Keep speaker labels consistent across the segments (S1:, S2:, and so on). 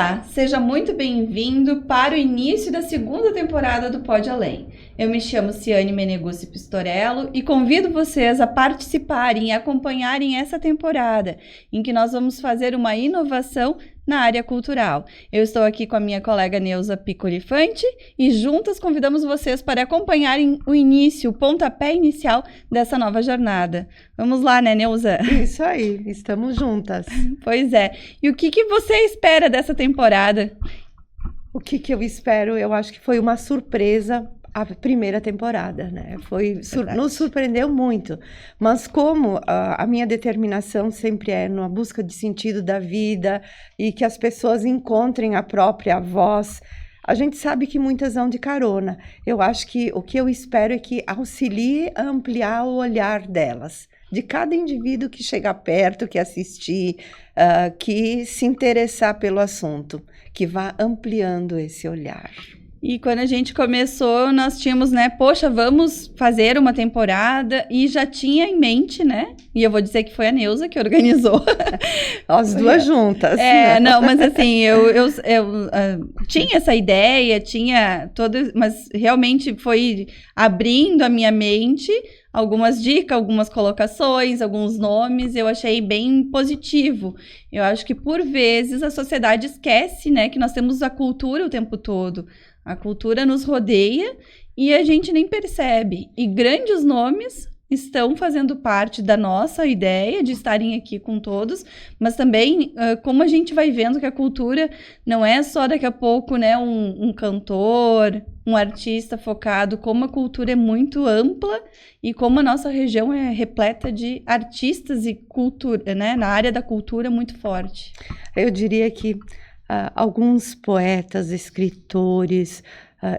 S1: Olá, seja muito bem-vindo para o início da segunda temporada do Pode Além. Eu me chamo Ciane Meneguzzi Pistorello e convido vocês a participarem e acompanharem essa temporada, em que nós vamos fazer uma inovação na área cultural. Eu estou aqui com a minha colega Neuza Picolifante e juntas convidamos vocês para acompanharem o início, o pontapé inicial dessa nova jornada. Vamos lá, né, Neuza?
S2: Isso aí, estamos juntas.
S1: Pois é. E o que você espera dessa temporada?
S2: O que eu espero? Eu acho que foi uma surpresa a primeira temporada, né? Nos surpreendeu muito. Mas como a minha determinação sempre é na busca de sentido da vida e que as pessoas encontrem a própria voz, a gente sabe que muitas vão de carona. Eu acho que o que eu espero é que auxilie a ampliar o olhar delas, de cada indivíduo que chegar perto, que assistir, que se interessar pelo assunto, que vá ampliando esse olhar.
S1: E quando a gente começou, nós tínhamos, né, poxa, vamos fazer uma temporada, e já tinha em mente, né, e eu vou dizer que foi a Neuza que organizou.
S2: As duas juntas.
S1: Não, mas assim, eu tinha essa ideia, mas realmente foi abrindo a minha mente, algumas dicas, algumas colocações, alguns nomes, eu achei bem positivo. Eu acho que, por vezes, a sociedade esquece, né, que nós temos a cultura o tempo todo. A cultura nos rodeia e a gente nem percebe. E grandes nomes estão fazendo parte da nossa ideia de estarem aqui com todos, mas também como a gente vai vendo que a cultura não é só daqui a pouco, né, um cantor, um artista focado, como a cultura é muito ampla e como a nossa região é repleta de artistas e cultura, né, na área da cultura muito forte.
S2: Eu diria que alguns poetas, escritores,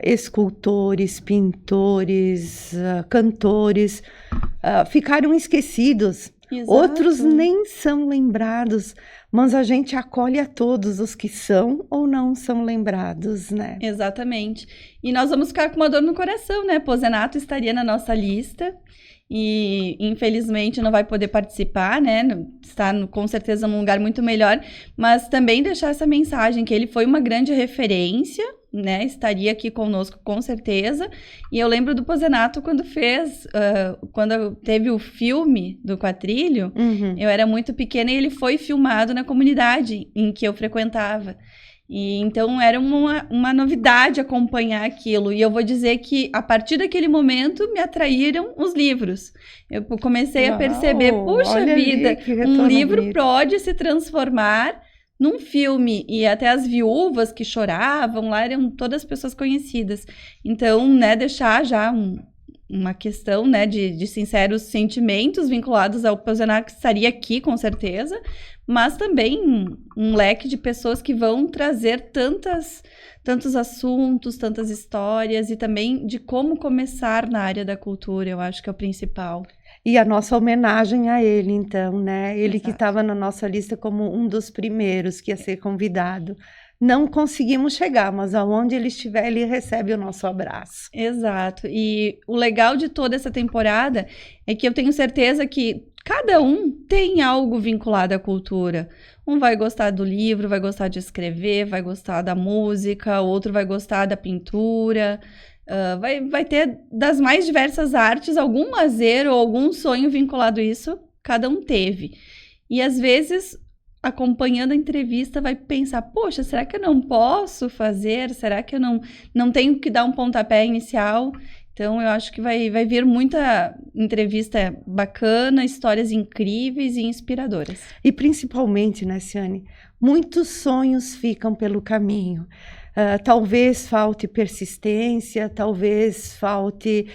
S2: escultores, pintores, cantores ficaram esquecidos.
S1: Exato.
S2: Outros nem são lembrados, mas a gente acolhe a todos os que são ou não são lembrados, né?
S1: Exatamente. E nós vamos ficar com uma dor no coração, né? Pozenato estaria na nossa lista e, infelizmente, não vai poder participar, né? Está, com certeza, num lugar muito melhor, mas também deixar essa mensagem que ele foi uma grande referência, né? Estaria aqui conosco, com certeza. E eu lembro do Pozenato quando quando teve o filme do Quatrilho, eu era muito pequena e ele foi filmado na comunidade em que eu frequentava. E então era uma novidade acompanhar aquilo. E eu vou dizer que a partir daquele momento me atraíram os livros. Eu comecei a perceber, puxa vida, um livro bonito. Pode se transformar num filme. E até as viúvas que choravam lá eram todas pessoas conhecidas. Então, né, deixar já uma questão, né, de sinceros sentimentos vinculados ao Pozenato, que estaria aqui com certeza, mas também um leque de pessoas que vão trazer tantos assuntos, tantas histórias, e também de como começar na área da cultura, eu acho que é o principal.
S2: E a nossa homenagem a ele, então, né? Ele
S1: Exato.
S2: Que estava na nossa lista como um dos primeiros que ia ser convidado. Não conseguimos chegar, mas aonde ele estiver, ele recebe o nosso abraço.
S1: Exato. E o legal de toda essa temporada é que eu tenho certeza que cada um tem algo vinculado à cultura. Um vai gostar do livro, vai gostar de escrever, vai gostar da música, outro vai gostar da pintura. Vai ter das mais diversas artes algum lazer ou algum sonho vinculado a isso, cada um teve. E às vezes, acompanhando a entrevista, vai pensar, poxa, será que eu não posso fazer? Será que eu não tenho que dar um pontapé inicial? Então, eu acho que vai vir muita entrevista bacana, histórias incríveis e inspiradoras.
S2: E principalmente, né, Ciane, muitos sonhos ficam pelo caminho. Talvez falte persistência, talvez falte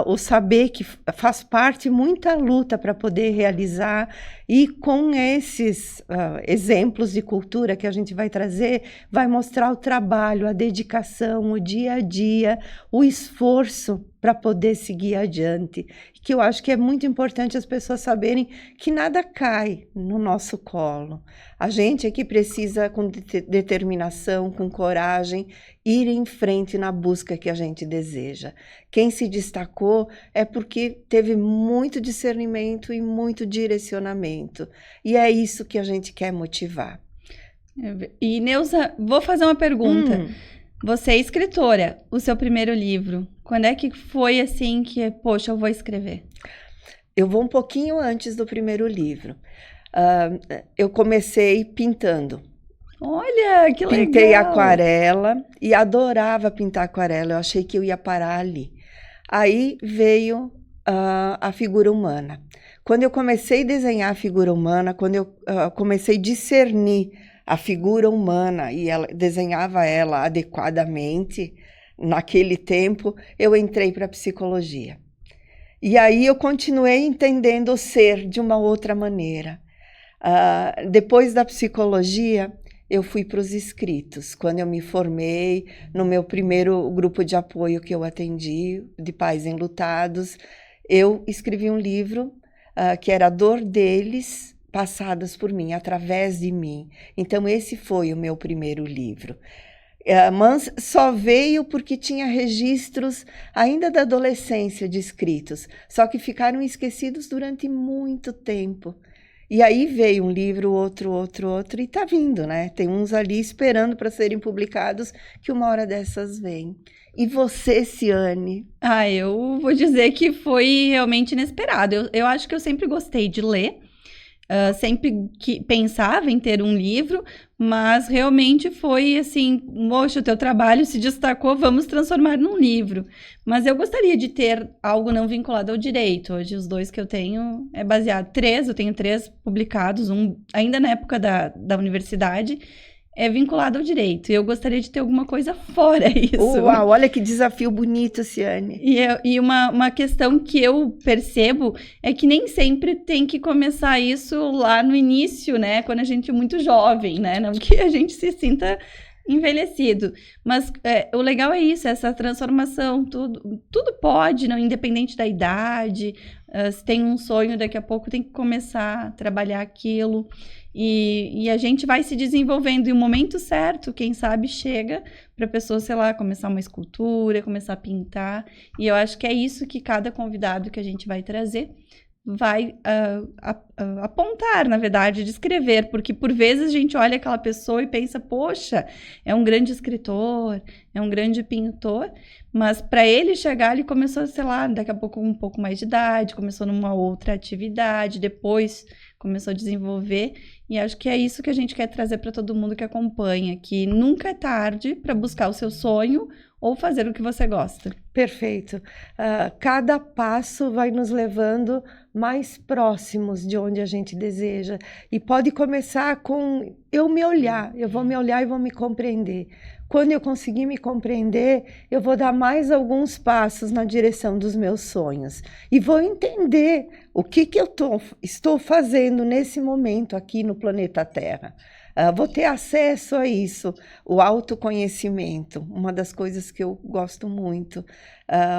S2: o saber que faz parte muita luta para poder realizar, e com esses exemplos de cultura que a gente vai trazer, vai mostrar o trabalho, a dedicação, o dia a dia, o esforço para poder seguir adiante, que eu acho que é muito importante as pessoas saberem que nada cai no nosso colo. A gente aqui precisa, com determinação, com coragem, ir em frente na busca que a gente deseja. Quem se destacou é porque teve muito discernimento e muito direcionamento, e é isso que a gente quer motivar.
S1: E Neuza, vou fazer uma pergunta. Você é escritora, o seu primeiro livro, quando é que foi assim que, poxa, eu vou escrever?
S2: Eu vou um pouquinho antes do primeiro livro. Eu comecei pintando.
S1: Olha, que legal!
S2: Pintei aquarela e adorava pintar aquarela. Eu achei que eu ia parar ali. Aí veio a figura humana. Quando eu comecei a desenhar a figura humana, quando eu comecei a discernir a figura humana e desenhava ela adequadamente, naquele tempo, eu entrei para a psicologia. E aí eu continuei entendendo o ser de uma outra maneira. Depois da psicologia, eu fui para os escritos. Quando eu me formei, no meu primeiro grupo de apoio que eu atendi, de pais enlutados, eu escrevi um livro que era a dor deles, passadas por mim, através de mim. Então, esse foi o meu primeiro livro. Mas só veio porque tinha registros ainda da adolescência de escritos, só que ficaram esquecidos durante muito tempo. E aí veio um livro, outro, e tá vindo, né? Tem uns ali esperando para serem publicados, que uma hora dessas vem. E você, Ciane?
S1: Eu vou dizer que foi realmente inesperado. Eu acho que eu sempre gostei de ler, sempre que pensava em ter um livro, mas realmente foi assim, moxa, o teu trabalho se destacou, vamos transformar num livro. Mas eu gostaria de ter algo não vinculado ao direito. Hoje os 2 que eu tenho é baseado, eu tenho 3 publicados, um ainda na época da universidade, é vinculado ao direito. E eu gostaria de ter alguma coisa fora isso.
S2: Uau, olha que desafio bonito, Ciane.
S1: E uma questão que eu percebo é que nem sempre tem que começar isso lá no início, né? Quando a gente é muito jovem, né? Não que a gente se sinta envelhecido. Mas o legal é isso, essa transformação. Tudo pode, não, independente da idade. Se tem um sonho, daqui a pouco tem que começar a trabalhar aquilo. E a gente vai se desenvolvendo. E o momento certo, quem sabe, chega para a pessoa, sei lá, começar uma escultura, começar a pintar. E eu acho que é isso que cada convidado que a gente vai trazer vai apontar, na verdade, descrever, porque por vezes a gente olha aquela pessoa e pensa, poxa, é um grande escritor, é um grande pintor, mas para ele chegar, ele começou, sei lá, daqui a pouco um pouco mais de idade, começou numa outra atividade, depois começou a desenvolver, e acho que é isso que a gente quer trazer para todo mundo que acompanha, que nunca é tarde para buscar o seu sonho ou fazer o que você gosta.
S2: Perfeito. Cada passo vai nos levando mais próximos de onde a gente deseja. E pode começar com eu me olhar, eu vou me olhar e vou me compreender. Quando eu conseguir me compreender, eu vou dar mais alguns passos na direção dos meus sonhos. E vou entender o que eu estou fazendo nesse momento aqui no planeta Terra. Vou ter acesso a isso, o autoconhecimento, uma das coisas que eu gosto muito.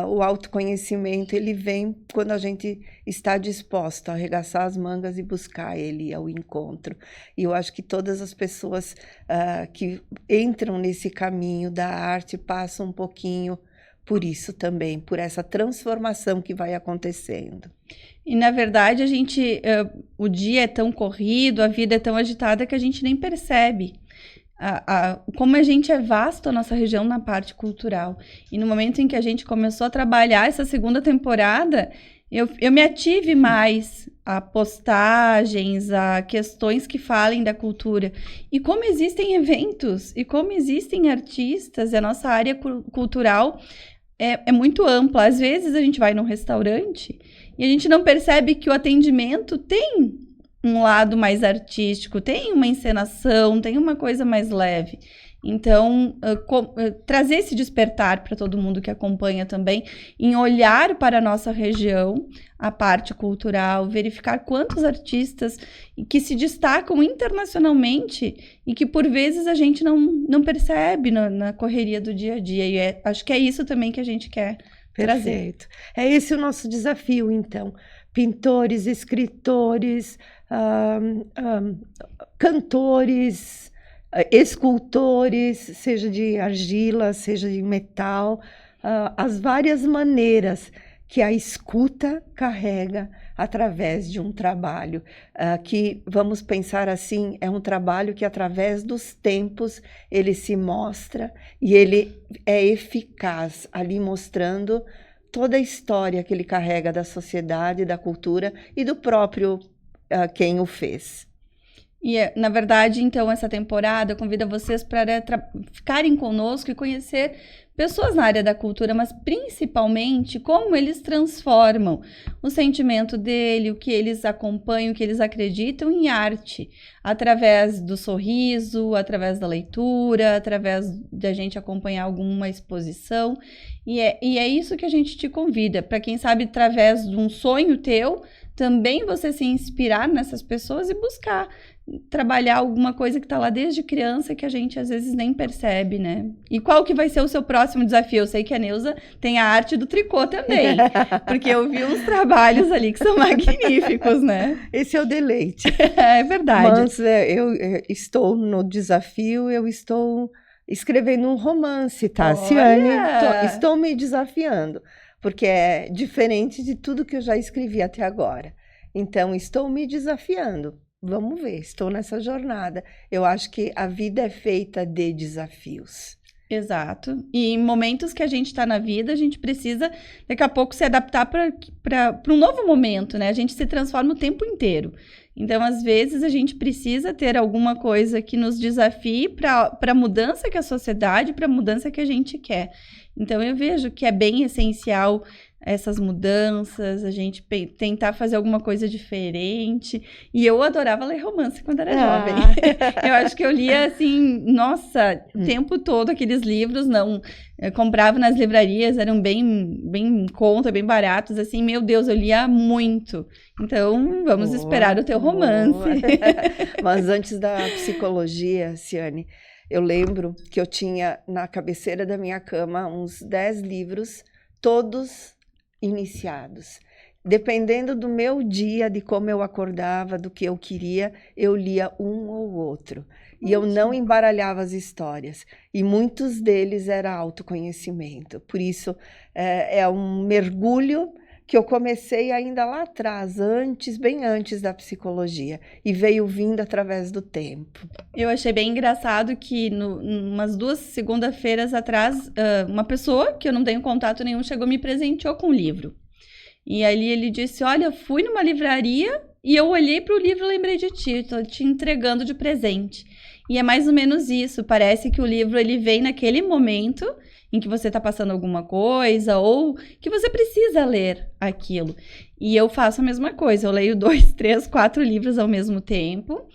S2: O autoconhecimento, ele vem quando a gente está disposto a arregaçar as mangas e buscar ele ao encontro. E eu acho que todas as pessoas que entram nesse caminho da arte passam um pouquinho por isso também, por essa transformação que vai acontecendo.
S1: E, na verdade, o dia é tão corrido, a vida é tão agitada que a gente nem percebe como a gente é vasto, a nossa região na parte cultural. E no momento em que a gente começou a trabalhar essa segunda temporada, eu me ative mais a postagens, a questões que falem da cultura. E como existem eventos, e como existem artistas, e a nossa área cultural é muito ampla. Às vezes a gente vai num restaurante e a gente não percebe que o atendimento tem um lado mais artístico, tem uma encenação, tem uma coisa mais leve. Então, trazer esse despertar para todo mundo que acompanha também, em olhar para a nossa região, a parte cultural, verificar quantos artistas que se destacam internacionalmente e que, por vezes, a gente não percebe na correria do dia a dia. E acho que é isso também que a gente quer trazer.
S2: Perfeito. É esse o nosso desafio, então. Pintores, escritores, cantores, escultores, seja de argila, seja de metal, as várias maneiras que a escuta carrega através de um trabalho que, vamos pensar assim, é um trabalho que através dos tempos ele se mostra e ele é eficaz ali mostrando toda a história que ele carrega da sociedade, da cultura e do próprio quem o fez.
S1: E, na verdade, então, essa temporada convida vocês para ficarem conosco e conhecer pessoas na área da cultura, mas principalmente como eles transformam o sentimento dele, o que eles acompanham, o que eles acreditam em arte, através do sorriso, através da leitura, através de a gente acompanhar alguma exposição. E é isso que a gente te convida, para quem sabe, através de um sonho teu, também você se inspirar nessas pessoas e buscar trabalhar alguma coisa que está lá desde criança que a gente às vezes nem percebe, né? E qual que vai ser o seu próximo desafio? Eu sei que a Neuza tem a arte do tricô também, porque eu vi uns trabalhos ali que são magníficos, né?
S2: Esse é o deleite.
S1: É verdade.
S2: Mas eu estou no desafio, eu estou escrevendo um romance, tá, Ciane? Estou me desafiando, porque é diferente de tudo que eu já escrevi até agora. Então, estou me desafiando. Vamos ver, estou nessa jornada. Eu acho que a vida é feita de desafios.
S1: Exato. E em momentos que a gente está na vida, a gente precisa, daqui a pouco, se adaptar para um novo momento, né? A gente se transforma o tempo inteiro. Então, às vezes, a gente precisa ter alguma coisa que nos desafie para a mudança que a sociedade, para a mudança que a gente quer. Então, eu vejo que é bem essencial essas mudanças, a gente tentar fazer alguma coisa diferente. E eu adorava ler romance quando era jovem. Eu acho que eu lia, assim, nossa, o tempo todo aqueles livros, eu comprava nas livrarias, eram bem em conta, bem baratos, assim, meu Deus, eu lia muito. Então, vamos esperar o teu romance.
S2: Mas antes da psicologia, Ciane, eu lembro que eu tinha na cabeceira da minha cama uns 10 livros, todos iniciados. Dependendo do meu dia, de como eu acordava, do que eu queria, eu lia um ou outro. E eu não embaralhava as histórias. E muitos deles era autoconhecimento. Por isso, é um mergulho que eu comecei ainda lá atrás, bem antes da psicologia. E veio vindo através do tempo.
S1: Eu achei bem engraçado que, umas 2 segunda-feiras atrás, uma pessoa, que eu não tenho contato nenhum, chegou e me presenteou com um livro. E ali ele disse, olha, fui numa livraria e eu olhei para o livro e lembrei de ti, estou te entregando de presente. E é mais ou menos isso, parece que o livro ele vem naquele momento em que você está passando alguma coisa ou que você precisa ler aquilo. E eu faço a mesma coisa, eu leio 2, 3, 4 livros ao mesmo tempo.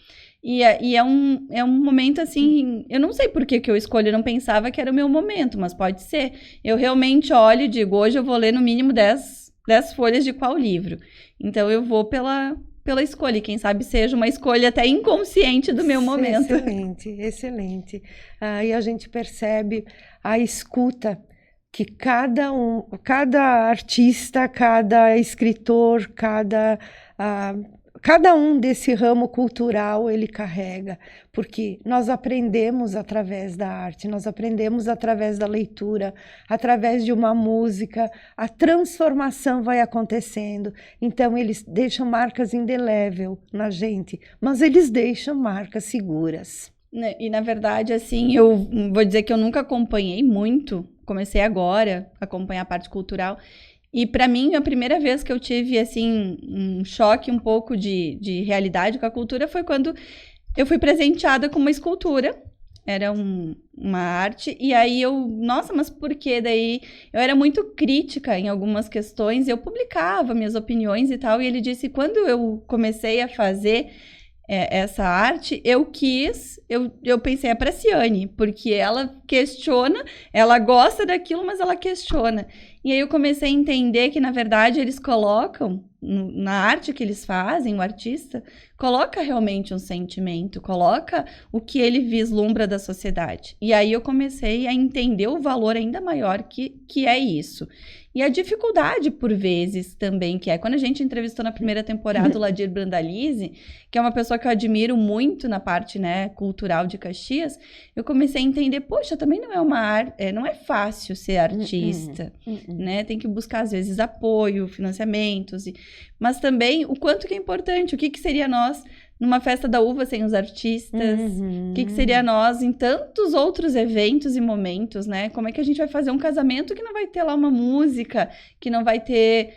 S1: E é um momento assim, eu não sei por que eu escolho, eu não pensava que era o meu momento, mas pode ser. Eu realmente olho e digo, hoje eu vou ler no mínimo 10 folhas de qual livro. Então eu vou pela escolha, quem sabe seja uma escolha até inconsciente do meu momento.
S2: Excelente, excelente. E a gente percebe a escuta que cada artista, cada escritor, cada um desse ramo cultural ele carrega, porque nós aprendemos através da arte, nós aprendemos através da leitura, através de uma música, a transformação vai acontecendo. Então eles deixam marcas indeléveis na gente, mas eles deixam marcas seguras.
S1: E na verdade, assim, eu vou dizer que eu nunca acompanhei muito, comecei agora a acompanhar a parte cultural. E para mim, a primeira vez que eu tive, assim, um choque um pouco de realidade com a cultura foi quando eu fui presenteada com uma escultura. Era uma arte. E aí nossa, mas por quê? Daí eu era muito crítica em algumas questões. Eu publicava minhas opiniões e tal. E ele disse, quando eu comecei a fazer essa arte, eu pensei, é pra Ciane, porque ela questiona, ela gosta daquilo, mas ela questiona. E aí eu comecei a entender que, na verdade, eles colocam, na arte que eles fazem, o artista, coloca realmente um sentimento, coloca o que ele vislumbra da sociedade. E aí eu comecei a entender o valor ainda maior que é isso. E a dificuldade, por vezes, também, que é quando a gente entrevistou na primeira temporada o Ladir Brandalize, que é uma pessoa que eu admiro muito na parte, né, cultural de Caxias, eu comecei a entender, poxa, também não é não é fácil ser artista. né? Tem que buscar, às vezes, apoio, financiamentos, mas também o quanto que é importante, o que que seria nós numa festa da uva sem os artistas, o que que seria nós em tantos outros eventos e momentos, né? Como é que a gente vai fazer um casamento que não vai ter lá uma música, que não vai ter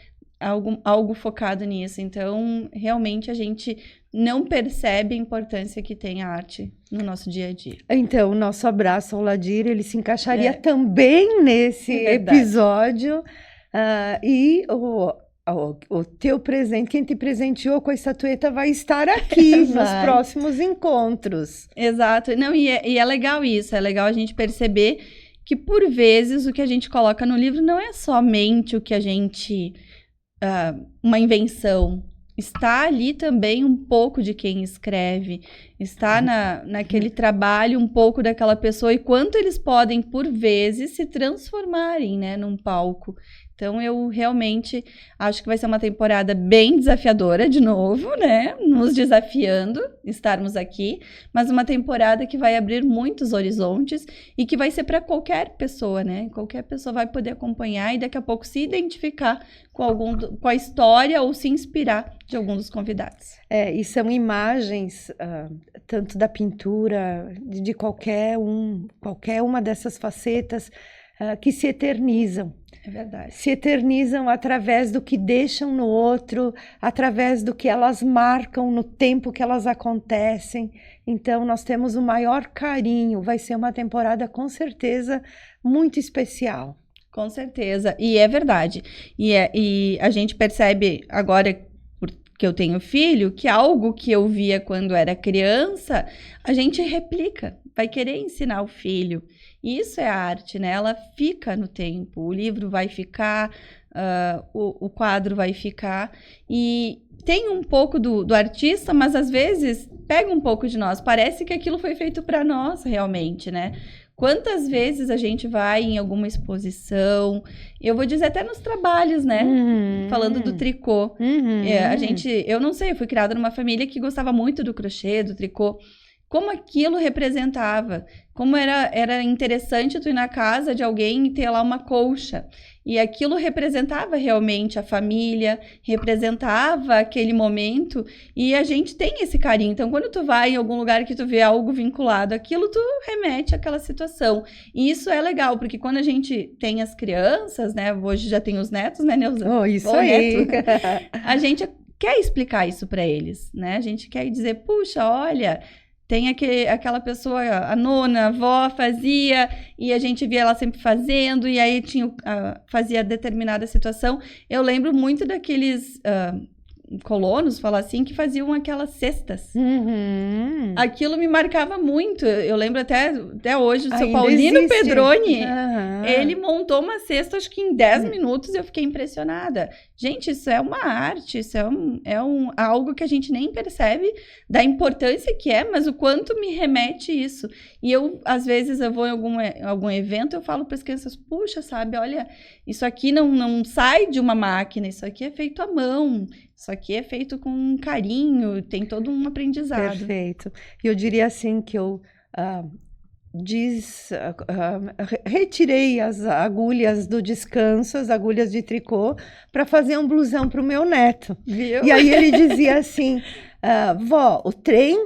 S1: algo focado nisso? Então, realmente, a gente não percebe a importância que tem a arte no nosso dia a dia.
S2: Então, o nosso abraço ao Ladir, ele se encaixaria também nesse episódio. E o teu presente, quem te presenteou com a estatueta vai estar aqui nos próximos encontros.
S1: Exato. Não, e é legal isso, é legal a gente perceber que, por vezes, o que a gente coloca no livro não é somente o que a gente... uma invenção. Está ali também um pouco de quem escreve, está naquele trabalho um pouco daquela pessoa e quanto eles podem, por vezes, se transformarem, né, num palco. Então, eu realmente acho que vai ser uma temporada bem desafiadora, de novo, né? Nos desafiando, estarmos aqui. Mas uma temporada que vai abrir muitos horizontes e que vai ser para qualquer pessoa, né? Qualquer pessoa vai poder acompanhar e daqui a pouco se identificar com a história ou se inspirar de algum dos convidados.
S2: E são imagens, tanto da pintura, de qualquer uma dessas facetas, que se eternizam.
S1: É verdade.
S2: Se eternizam através do que deixam no outro, através do que elas marcam no tempo que elas acontecem. Então, nós temos o maior carinho. Vai ser uma temporada, com certeza, muito especial.
S1: Com certeza. E é verdade. E a gente percebe agora, porque eu tenho filho, que algo que eu via quando era criança, a gente replica, vai querer ensinar o filho. Isso é arte, né? Ela fica no tempo, o livro vai ficar, o quadro vai ficar. E tem um pouco do artista, mas às vezes pega um pouco de nós. Parece que aquilo foi feito para nós, realmente, né? Quantas vezes a gente vai em alguma exposição, eu vou dizer até nos trabalhos, né? Falando do tricô. Eu não sei, eu fui criada numa família que gostava muito do crochê, do tricô. Como aquilo representava, como era interessante tu ir na casa de alguém e ter lá uma colcha. E aquilo representava realmente a família, representava aquele momento, e a gente tem esse carinho. Então, quando tu vai em algum lugar que tu vê algo vinculado àquilo, tu remete àquela situação. E isso é legal, porque quando a gente tem as crianças, né, hoje já tem os netos, né, Neuza?
S2: Isso aí!
S1: A gente quer explicar isso para eles, né? A gente quer dizer, puxa, olha... Tem aquela pessoa, a nona, a avó fazia, e a gente via ela sempre fazendo, e aí fazia determinada situação. Eu lembro muito daqueles colonos, falar assim, que faziam aquelas cestas. Aquilo me marcava muito. Eu lembro até hoje, o seu Paulino Pedroni, ele montou uma cesta, acho que em 10 minutos, eu fiquei impressionada. Gente, isso é uma arte, isso é algo que a gente nem percebe da importância que é, mas o quanto me remete isso. E às vezes, eu vou em algum evento, eu falo para as crianças, puxa, sabe, olha, isso aqui não sai de uma máquina, isso aqui é feito à mão, isso aqui é feito com carinho, tem todo um aprendizado.
S2: Perfeito. Eu diria assim que eu retirei as agulhas do descanso, as agulhas de tricô, para fazer um blusão para o meu neto.
S1: Viu?
S2: E aí ele dizia assim, vó, o trem?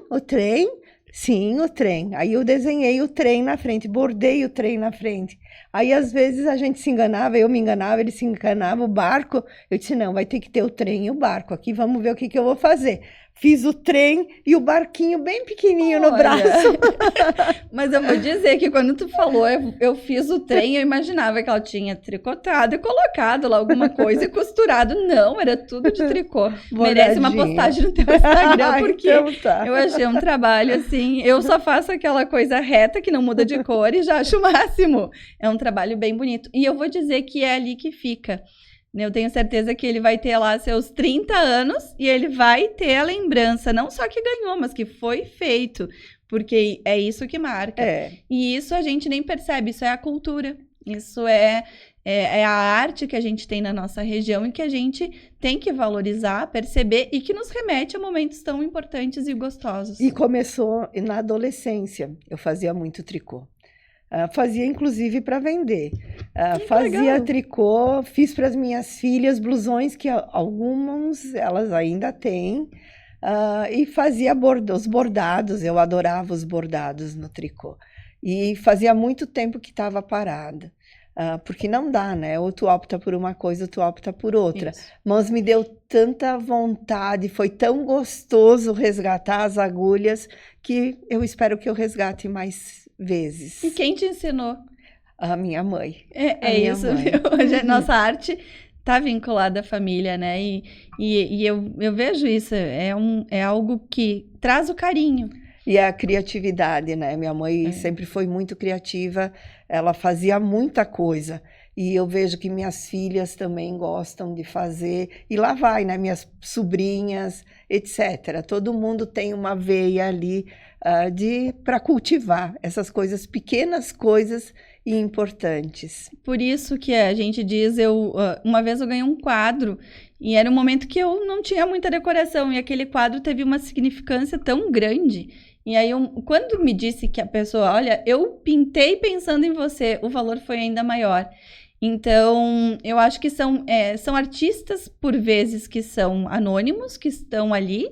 S2: Sim, o trem. Aí eu desenhei o trem na frente, bordei o trem na frente. Aí, às vezes, a gente se enganava, eu me enganava, ele se enganava, o barco. Eu disse, não, vai ter que ter o trem e o barco aqui, vamos ver o que eu vou fazer. Fiz o trem e o barquinho bem pequenininho no braço.
S1: Mas eu vou dizer que quando tu falou, eu fiz o trem, eu imaginava que ela tinha tricotado e colocado lá alguma coisa e costurado. Não, era tudo de tricô.
S2: Bordadinho.
S1: Merece uma postagem no teu Instagram, porque
S2: então tá.
S1: Eu achei um trabalho assim, eu só faço aquela coisa reta que não muda de cor e já acho o máximo. É um trabalho bem bonito. E eu vou dizer que é ali que fica. Eu tenho certeza que ele vai ter lá seus 30 anos e ele vai ter a lembrança, não só que ganhou, mas que foi feito, porque é isso que marca. E isso a gente nem percebe, isso é a cultura, isso é a arte que a gente tem na nossa região e que a gente tem que valorizar, perceber e que nos remete a momentos tão importantes e gostosos.
S2: E começou na adolescência, eu fazia muito tricô. Fazia inclusive para vender.
S1: Que
S2: Fazia
S1: legal.
S2: tricô, fiz para as minhas filhas blusões que algumas elas ainda têm. E fazia os bordados, eu adorava os bordados no tricô. E fazia muito tempo que estava parada. Porque não dá, né? Ou tu opta por uma coisa, ou tu opta por outra.
S1: Isso.
S2: Mas me deu tanta vontade, foi tão gostoso resgatar as agulhas, que eu espero que eu resgate mais vezes.
S1: E quem te ensinou?
S2: A minha mãe.
S1: É
S2: minha
S1: isso,
S2: mãe.
S1: viu? Hoje a nossa arte está vinculada à família, né? E eu vejo isso, é algo que traz o carinho.
S2: E a criatividade, né? Minha mãe sempre foi muito criativa, ela fazia muita coisa. E eu vejo que minhas filhas também gostam de fazer. E lá vai, né? Minhas sobrinhas, etc. Todo mundo tem uma veia ali para cultivar essas coisas, pequenas coisas e importantes.
S1: Por isso que a gente diz, uma vez eu ganhei um quadro e era um momento que eu não tinha muita decoração e aquele quadro teve uma significância tão grande. E aí, quando me disse que a pessoa, olha, eu pintei pensando em você, o valor foi ainda maior. Então, eu acho que são artistas, por vezes, que são anônimos, que estão ali,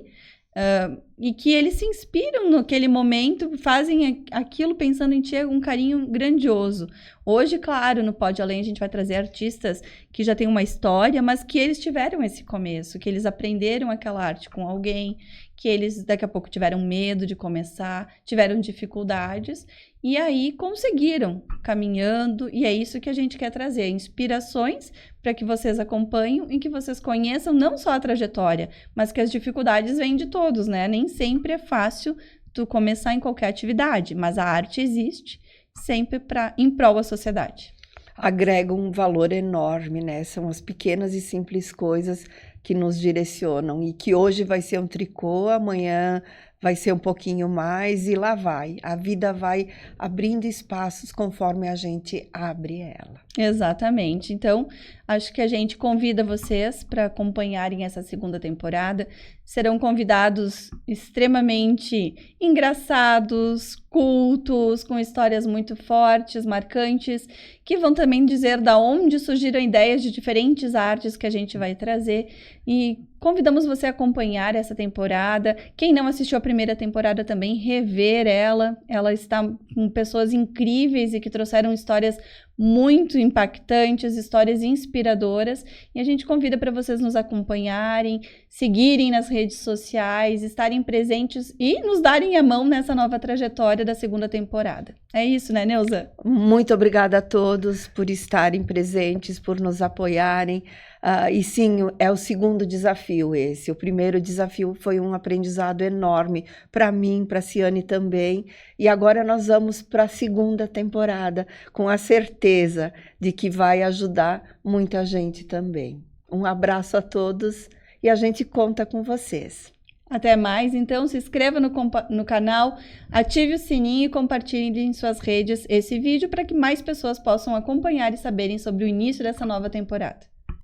S1: e que eles se inspiram naquele momento, fazem aquilo pensando em ti com um carinho grandioso. Hoje, claro, no Pode Além a gente vai trazer artistas que já têm uma história, mas que eles tiveram esse começo, que eles aprenderam aquela arte com alguém, que eles daqui a pouco tiveram medo de começar, tiveram dificuldades, e aí conseguiram, caminhando, e é isso que a gente quer trazer, inspirações para que vocês acompanhem e que vocês conheçam não só a trajetória, mas que as dificuldades vêm de todos, né? Nem sempre é fácil tu começar em qualquer atividade, mas a arte existe sempre em prol da sociedade.
S2: Agrega um valor enorme, né? São as pequenas e simples coisas que nos direcionam e que hoje vai ser um tricô, amanhã vai ser um pouquinho mais e lá vai. A vida vai abrindo espaços conforme a gente abre ela.
S1: Exatamente. Então, acho que a gente convida vocês para acompanharem essa segunda temporada. Serão convidados extremamente engraçados, cultos, com histórias muito fortes, marcantes, que vão também dizer da onde surgiram ideias de diferentes artes que a gente vai trazer. E convidamos você a acompanhar essa temporada. Quem não assistiu a primeira temporada também, rever ela. Ela está com pessoas incríveis e que trouxeram histórias muito impactantes, histórias inspiradoras. E a gente convida para vocês nos acompanharem, seguirem nas redes sociais, estarem presentes e nos darem a mão nessa nova trajetória da segunda temporada. É isso, né, Neuza?
S2: Muito obrigada a todos por estarem presentes, por nos apoiarem. E sim, é o segundo desafio esse. O primeiro desafio foi um aprendizado enorme para mim, para a Ciane também. E agora nós vamos para a segunda temporada, com a certeza de que vai ajudar muita gente também. Um abraço a todos e a gente conta com vocês.
S1: Até mais, então se inscreva no canal, ative o sininho e compartilhe em suas redes esse vídeo para que mais pessoas possam acompanhar e saberem sobre o início dessa nova temporada.